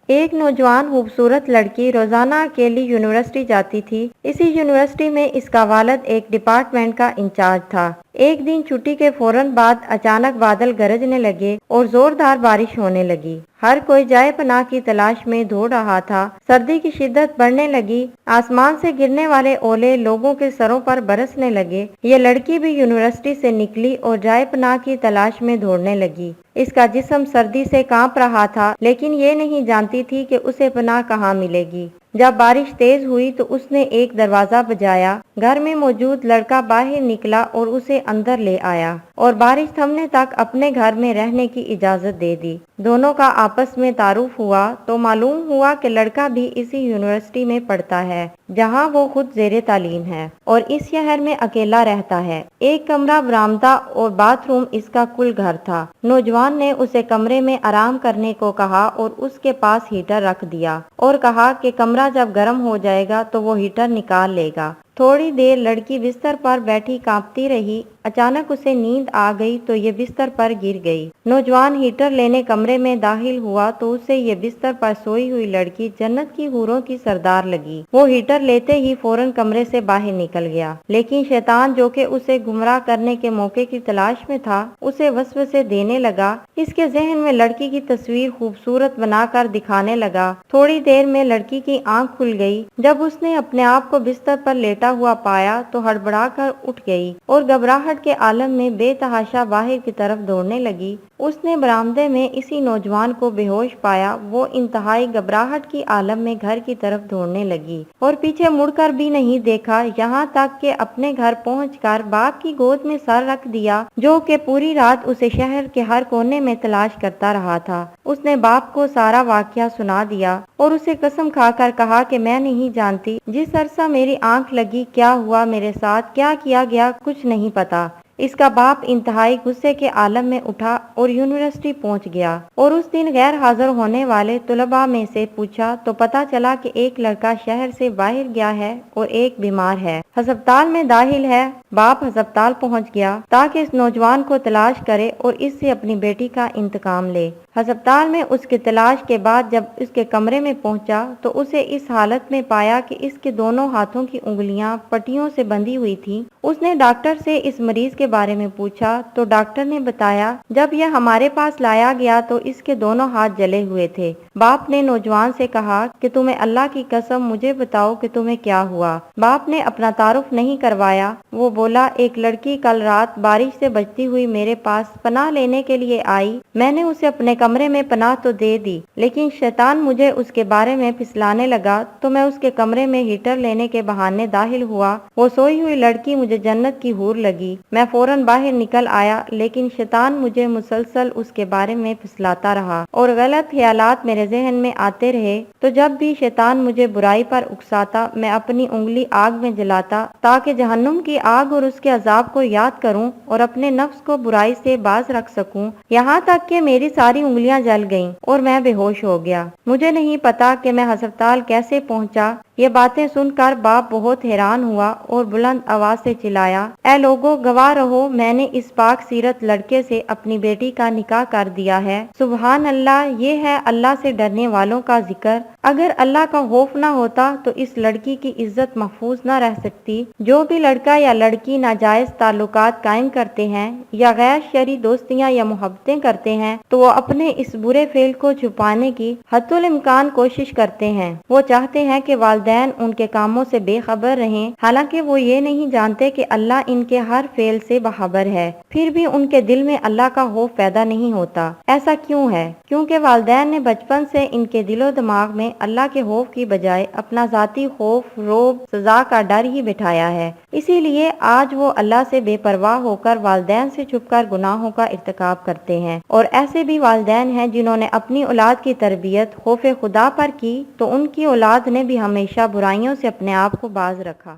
ایک نوجوان خوبصورت لڑکی روزانہ اکیلی یونیورسٹی جاتی تھی۔ اسی یونیورسٹی میں اس کا والد ایک ڈپارٹمنٹ کا انچارج تھا۔ ایک دن چھٹی کے فوراً بعد اچانک بادل گرجنے لگے اور زوردار بارش ہونے لگی۔ ہر کوئی جائے پناہ کی تلاش میں دوڑ رہا تھا۔ سردی کی شدت بڑھنے لگی۔ آسمان سے گرنے والے اولے لوگوں کے سروں پر برسنے لگے۔ یہ لڑکی بھی یونیورسٹی سے نکلی اور جائے پناہ کی تلاش میں دوڑنے لگی۔ اس کا جسم سردی سے کانپ رہا تھا، لیکن یہ نہیں جانتی تھی کہ اسے پناہ کہاں ملے گی۔ جب بارش تیز ہوئی تو اس نے ایک دروازہ بجایا۔ گھر میں موجود لڑکا باہر نکلا اور اسے اندر لے آیا اور بارش تھمنے تک اپنے گھر میں رہنے کی اجازت دے دی۔ دونوں کا آپس میں تعارف ہوا تو معلوم ہوا کہ لڑکا بھی اسی یونیورسٹی میں پڑھتا ہے جہاں وہ خود زیر تعلیم ہے اور اس شہر میں اکیلا رہتا ہے۔ ایک کمرہ، برآمدہ اور باتھ روم اس کا کل گھر تھا۔ نوجوان نے اسے کمرے میں آرام کرنے کو کہا اور اس کے پاس ہیٹر رکھ دیا اور کہا کہ کمرہ جب گرم ہو جائے گا تو وہ ہیٹر نکال لے گا۔ تھوڑی دیر لڑکی بستر پر بیٹھی کانپتی رہی۔ اچانک اسے نیند آ گئی تو یہ بستر پر گر گئی۔ نوجوان ہیٹر لینے کمرے میں داخل ہوا تو اسے یہ بستر پر سوئی ہوئی لڑکی جنت کی حوروں کی سردار لگی۔ وہ ہیٹر لیتے ہی فوراً کمرے سے باہر نکل گیا، لیکن شیطان جو کہ اسے گمراہ کرنے کے موقع کی تلاش میں تھا اسے وسوسے دینے لگا۔ اس کے ذہن میں لڑکی کی تصویر خوبصورت بنا کر دکھانے لگا۔ تھوڑی دیر میں لڑکی کی آنکھ کھل گئی۔ جب اس نے اپنے آپ کو بستر پر لیٹا ہوا پایا تو ہڑبڑا کر اٹھ گئی اور گھبراہٹ کے عالم میں بے تحاشا باہر کی طرف دوڑنے لگی۔ اس نے برآمدے میں اسی نوجوان کو بے ہوش پایا۔ وہ انتہائی گھبراہٹ کی عالم میں گھر کی طرف دوڑنے لگی اور پیچھے مڑ کر بھی نہیں دیکھا، یہاں تک کہ اپنے گھر پہنچ کر باپ کی گود میں سر رکھ دیا جو کہ پوری رات اسے شہر کے ہر کونے میں تلاش کرتا رہا تھا۔ اس نے باپ کو سارا واقعہ سنا دیا اور اسے قسم کھا کر کہا کہ میں نہیں جانتی جس عرصہ میری آنکھ لگی کیا ہوا میرے ساتھ، کیا کیا گیا، کچھ نہیں پتا۔ اس کا باپ انتہائی غصے کے عالم میں اٹھا اور یونیورسٹی پہنچ گیا اور اس دن غیر حاضر ہونے والے طلباء میں سے پوچھا تو پتا چلا کہ ایک لڑکا شہر سے باہر گیا ہے اور ایک بیمار ہے، ہسپتال میں داخل ہے۔ باپ ہسپتال پہنچ گیا تاکہ اس نوجوان کو تلاش کرے اور اس سے اپنی بیٹی کا انتقام لے۔ ہسپتال میں اس کی تلاش کے بعد جب اس کے کمرے میں پہنچا تو اسے اس حالت میں پایا کہ اس کے دونوں ہاتھوں کی انگلیاں پٹیوں سے بندھی ہوئی تھیں۔ اس نے ڈاکٹر سے اس مریض کے بارے میں پوچھا تو ڈاکٹر نے بتایا جب یہ ہمارے پاس لایا گیا تو اس کے دونوں ہاتھ جلے ہوئے تھے۔ باپ نے نوجوان سے کہا کہ تمہیں اللہ کی قسم مجھے بتاؤ کہ تمہیں کیا ہوا۔ باپ نے اپنا تعارف نہیں کروایا۔ وہ بولا ایک لڑکی کل رات بارش سے بچتی ہوئی میرے پاس پناہ لینے کے لیے آئی۔ میں نے اسے اپنے کمرے میں پناہ تو دے دی، لیکن شیطان مجھے اس کے بارے میں پھسلانے لگا تو میں اس کے کمرے میں ہیٹر لینے کے بہانے داخل ہوا۔ وہ سوئی ہوئی لڑکی مجھے جنت کی حور لگی۔ میں فوراً باہر نکل آیا، لیکن شیطان مجھے مسلسل اس کے بارے میں پھسلاتا رہا اور غلط خیالات میرے ذہن میں آتے رہے۔ تو جب بھی شیطان مجھے برائی پر اکساتا میں اپنی انگلی آگ میں جلاتا تاکہ جہنم کی آگ اور اس کے عذاب کو یاد کروں اور اپنے نفس کو برائی سے باز رکھ سکوں، یہاں تک کہ میری ساری انگلیاں جل گئیں اور میں بے ہوش ہو گیا۔ مجھے نہیں پتا کہ میں ہسپتال کیسے پہنچا۔ یہ باتیں سن کر باپ بہت حیران ہوا اور بلند آواز سے چلایا، اے لوگو گواہ رہو، میں نے اس پاک سیرت لڑکے سے اپنی بیٹی کا نکاح کر دیا ہے۔ سبحان اللہ، یہ ہے اللہ سے ڈرنے والوں کا ذکر۔ اگر اللہ کا خوف نہ ہوتا تو اس لڑکی کی عزت محفوظ نہ رہ سکتی۔ جو بھی لڑکا یا لڑکی ناجائز تعلقات قائم کرتے ہیں یا غیر شرعی دوستیاں یا محبتیں کرتے ہیں تو وہ اپنے اس برے فعل کو چھپانے کی حتی الامکان کوشش کرتے ہیں۔ وہ چاہتے ہیں کہ والدین ان کے کاموں سے بے خبر رہیں، حالانکہ وہ یہ نہیں جانتے کہ اللہ ان کے ہر فعل سے باخبر ہے۔ پھر بھی ان کے دل میں اللہ کا خوف پیدا نہیں ہوتا۔ ایسا کیوں ہے؟ کیونکہ والدین نے بچپن سے ان کے دل و دماغ میں اللہ کے خوف کی بجائے اپنا ذاتی خوف، رعب، سزا کا ڈر ہی بٹھایا ہے۔ اسی لیے آج وہ اللہ سے بے پرواہ ہو کر والدین سے چھپ کر گناہوں کا ارتکاب کرتے ہیں۔ اور ایسے بھی والدین ہیں جنہوں نے اپنی اولاد کی تربیت خوف خدا پر کی تو ان کی اولاد نے بھی ہمیشہ برائیوں سے اپنے آپ کو باز رکھا۔